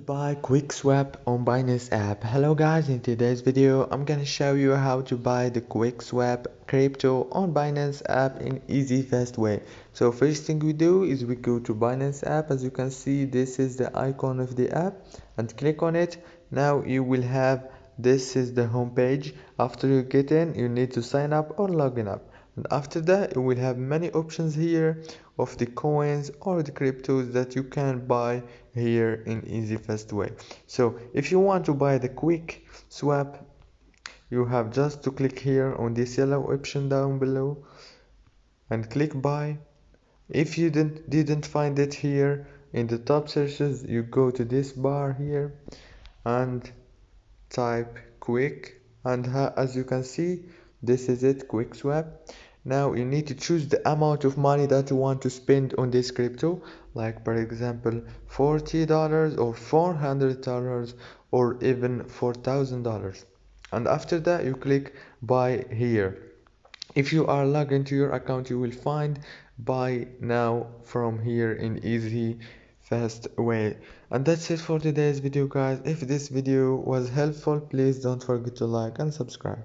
buy QuickSwap on Binance app. Hello guys, in today's video I'm gonna show you how to buy the QuickSwap crypto on Binance app in easy fast way. So first thing we do is we go to Binance app. As you can see, this is the icon of the app and click on it. Now you will have, this is the home page. After you get in, you need to sign up or log in up. And after that, you will have many options here of the coins or the cryptos that you can buy here in easy fast way. So if you want to buy the quick swap, you have just to click here on this yellow option down below and click buy. If you didn't find it here in the top searches, you go to this bar here and type quick, and as you can see, this is it, quick swap. Now you need to choose the amount of money that you want to spend on this crypto, like for example $40 or $400 or even $4,000, and after that you click buy here. If you are logged into your account, you will find buy now from here in easy fast way. And that's it for today's video guys. If this video was helpful, please don't forget to like and subscribe.